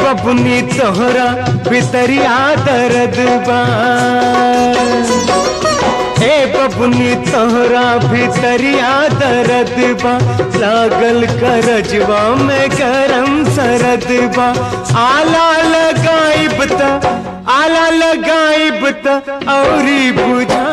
बबुनी तोहरा भितरिया दर्द बा, ए बबुनी तोहरा भितरिया दर्द बा, लागल करजवा में गरम सरद बा। आला लगाइब त औरी बुझा